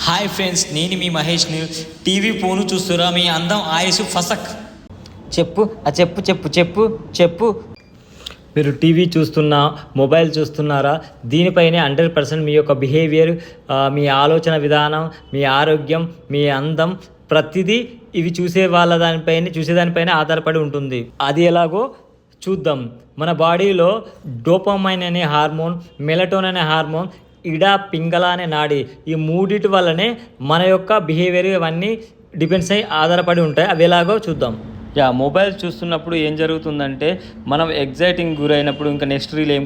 Hi friends, నేను మీ మహేష్ని. TV phone చూస్తురా మీ అందం ఆయుసు ఫసక్. చెప్పు చెప్పు చెప్పు చెప్పు చెప్పు మీరు టీవీ చూస్తున్నా, మొబైల్ చూస్తున్నారా? దీనిపైనే 100% మీ యొక్క బిహేవియర్, మీ ఆలోచన విధానం, మీ ఆరోగ్యం, మీ అందం ప్రతిదీ ఇవి చూసేదానిపైన ఆధారపడి ఉంటుంది. అది ఎలాగో చూద్దాం. మన బాడీలో డోపమైన్ అనే హార్మోన్, మెలటోన్ అనే హార్మోన్, ఇడా పింగళ అనే నాడి, ఈ మూడిటి వల్లనే మన యొక్క బిహేవియర్ ఇవన్నీ డిపెండ్స్ అయ్యి ఆధారపడి ఉంటాయి. అవి ఎలాగో చూద్దాం. మొబైల్ చూస్తున్నప్పుడు ఏం జరుగుతుందంటే, మనం ఎగ్జైటింగ్ గురైనప్పుడు ఇంకా నెక్స్ట్ రీల్ ఏం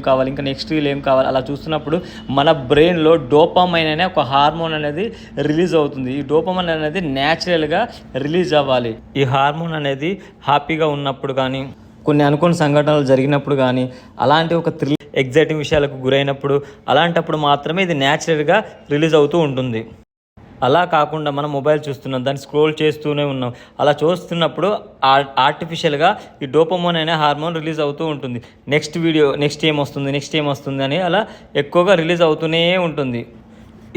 కావాలి అలా చూస్తున్నప్పుడు మన బ్రెయిన్లో డోపమైన్ అనే ఒక హార్మోన్ అనేది రిలీజ్ అవుతుంది. ఈ డోపమైన్ అనేది న్యాచురల్గా రిలీజ్ అవ్వాలి. ఈ హార్మోన్ అనేది హ్యాపీగా ఉన్నప్పుడు కానీ, కొన్ని అనుకోని సంఘటనలు జరిగినప్పుడు కానీ, అలాంటి ఒక ఎగ్జైటింగ్ విషయాలకు గురైనప్పుడు, అలాంటప్పుడు మాత్రమే ఇది న్యాచురల్గా రిలీజ్ అవుతూ ఉంటుంది. అలా కాకుండా మనం మొబైల్ చూస్తున్నాం, దాన్ని స్క్రోల్ చేస్తూనే ఉన్నాం. అలా చూస్తున్నప్పుడు ఆర్టిఫిషియల్గా ఈ డోపమైన్ అనే హార్మోన్ రిలీజ్ అవుతూ ఉంటుంది. నెక్స్ట్ ఏమొస్తుంది అని అలా ఎక్కువగా రిలీజ్ అవుతూనే ఉంటుంది.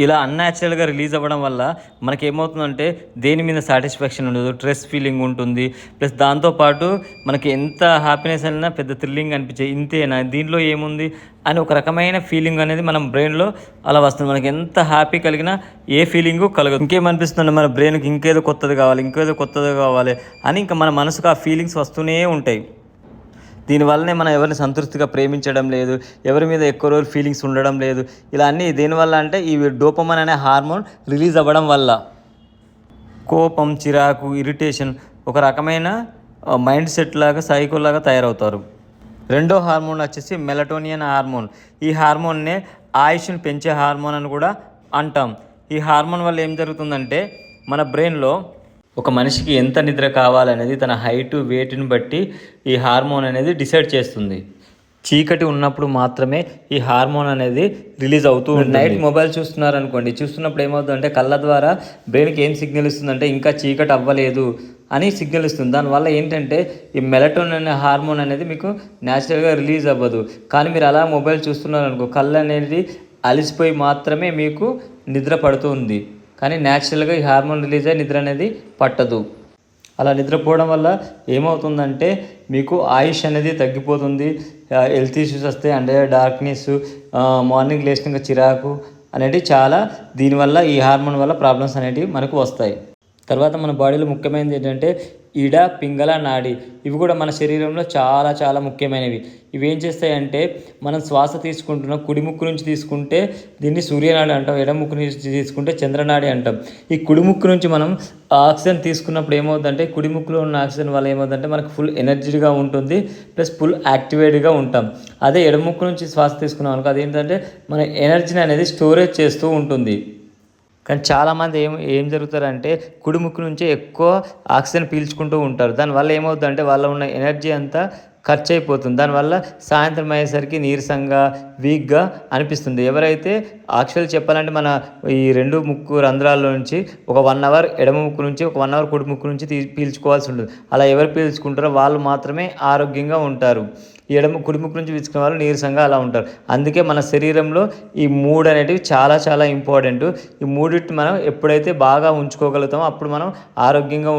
ఇలా అన్యాచురల్గా రిలీజ్ అవ్వడం వల్ల మనకేమవుతుందంటే, దేని మీద సాటిస్ఫాక్షన్ ఉండదు, స్ట్రెస్ ఫీలింగ్ ఉంటుంది. ప్లస్ దాంతోపాటు మనకి ఎంత హ్యాపీనెస్ అయినా పెద్ద థ్రిల్లింగ్ అనిపించే, ఇంతేనా దీంట్లో ఏముంది అని ఒక రకమైన ఫీలింగ్ అనేది మనం బ్రెయిన్లో అలా వస్తుంది. మనకి ఎంత హ్యాపీ కలిగినా ఏ ఫీలింగు కలగదు. ఇంకేమనిపిస్తుంది, మన బ్రెయిన్కి ఇంకేదో కొత్తది కావాలి అని ఇంకా మన మనసుకు ఆ ఫీలింగ్స్ వస్తూనే ఉంటాయి. దీనివల్లనే మనం ఎవరిని సంతృప్తిగా ప్రేమించడం లేదు, ఎవరి మీద ఎక్కువ రోజులు ఫీలింగ్స్ ఉండడం లేదు. ఇలా అన్నీ దేనివల్ల అంటే, ఈ డోపమైన్ అనే హార్మోన్ రిలీజ్ అవ్వడం వల్ల. కోపం, చిరాకు, ఇరిటేషన్ ఒక రకమైన మైండ్ సెట్ లాగా, సైకోలాగా తయారవుతారు. రెండో హార్మోన్ వచ్చేసి మెలటోనిన్ హార్మోన్. ఈ హార్మోన్నే ఆయుష్ని పెంచే హార్మోన్ అని కూడా అంటాం. ఈ హార్మోన్ వల్ల ఏం జరుగుతుందంటే, మన బ్రెయిన్లో ఒక మనిషికి ఎంత నిద్ర కావాలనేది తన హైటు, వెయిట్ని బట్టి ఈ హార్మోన్ అనేది డిసైడ్ చేస్తుంది. చీకటి ఉన్నప్పుడు మాత్రమే ఈ హార్మోన్ అనేది రిలీజ్ అవుతూ ఉంటుంది. నైట్ మొబైల్ చూస్తున్నప్పుడు ఏమవుతుందంటే, కళ్ళ ద్వారా బ్రెయిన్కి ఏం సిగ్నల్ ఇస్తుందంటే, ఇంకా చీకటి అవ్వలేదు అని సిగ్నల్ ఇస్తుంది. దానివల్ల ఏంటంటే, ఈ మెలటోనిన్ అనే హార్మోన్ అనేది మీకు న్యాచురల్గా రిలీజ్ అవ్వదు. కానీ మీరు అలా మొబైల్ చూస్తున్నారనుకో, కళ్ళు అనేది అలిసిపోయి మాత్రమే మీకు నిద్ర పడుతుంది. కానీ న్యాచురల్గా ఈ హార్మోన్ రిలీజ్ అయ్యి నిద్ర అనేది పట్టదు. అలా నిద్రపోవడం వల్ల ఏమవుతుందంటే, మీకు ఆయుష్ అనేది తగ్గిపోతుంది, హెల్త్ ఇష్యూస్ వస్తాయి, అంటే డార్క్నెస్, మార్నింగ్ లేచినాక చిరాకు అనేటివి చాలా, దీనివల్ల ఈ హార్మోన్ వల్ల ప్రాబ్లమ్స్ అనేటివి మనకు వస్తాయి. తర్వాత మన బాడీలో ముఖ్యమైనది ఏంటంటే ఇడా పింగళ నాడి. ఇవి కూడా మన శరీరంలో చాలా చాలా ముఖ్యమైనవి. ఇవి ఏం చేస్తాయంటే, మనం శ్వాస తీసుకుంటున్నాం, కుడి ముక్కు నుంచి తీసుకుంటే దీన్ని సూర్యనాడి అంటాం, ఎడమ ముక్కు నుంచి తీసుకుంటే చంద్రనాడి అంటాం. ఈ కుడి ముక్కు నుంచి మనం ఆక్సిజన్ తీసుకున్నప్పుడు ఏమవుతుందంటే, కుడి ముక్కులో ఉన్న ఆక్సిజన్ వల్ల ఏమవుతుందంటే మనకు ఫుల్ ఎనర్జీగా ఉంటుంది, ప్లస్ ఫుల్ యాక్టివేట్గా ఉంటాం. అదే ఎడమ ముక్కు నుంచి శ్వాస తీసుకున్నాం అనుకో, అదేంటంటే మన ఎనర్జీని అనేది స్టోరేజ్ చేస్తూ ఉంటుంది. కానీ చాలామంది ఏం జరుగుతారంటే, కుడి ముక్కు నుంచి ఎక్కువ ఆక్సిజన్ పీల్చుకుంటూ ఉంటారు. దానివల్ల ఏమవుతుందంటే, వాళ్ళ ఉన్న ఎనర్జీ అంతా ఖర్చు అయిపోతుంది. దానివల్ల సాయంత్రం అయ్యేసరికి నీరసంగా, వీక్గా అనిపిస్తుంది. ఎవరైతే యాక్చువల్ చెప్పాలంటే, మన ఈ రెండు ముక్కు రంధ్రాల్లో నుంచి ఒక 1 అవర్ ఎడమ ముక్కు నుంచి, ఒక 1 అవర్ కుడి ముక్కు నుంచి పీల్చుకోవాల్సి ఉంటుంది. అలా ఎవరు పీల్చుకుంటారో వాళ్ళు మాత్రమే ఆరోగ్యంగా ఉంటారు. కుడి ముక్కు నుంచి పీల్చుకునే వాళ్ళు నీరసంగా అలా ఉంటారు. అందుకే మన శరీరంలో ఈ 3 అనేటివి చాలా చాలా ఇంపార్టెంట్. ఈ మూడింటిని మనం ఎప్పుడైతే బాగా ఉంచుకోగలుగుతామో అప్పుడు మనం ఆరోగ్యంగా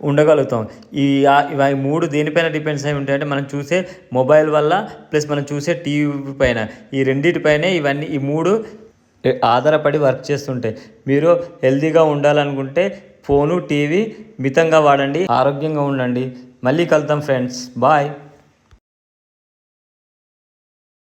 ఉండగలుగుతాం. ఈ 3 దేనిపైన డిపెండ్స్ అయి ఉంటాయంటే, మనం చూసే మొబైల్ వల్ల, ప్లస్ మనం చూసే టీవీ పైన, ఈ రెండింటిపైనే ఈ 3 ఆధారపడి వర్క్ చేస్తుంటాయి. మీరు హెల్తీగా ఉండాలనుకుంటే ఫోను, టీవీ మితంగా వాడండి, ఆరోగ్యంగా ఉండండి. మళ్ళీ కలుద్దాం ఫ్రెండ్స్, బాయ్.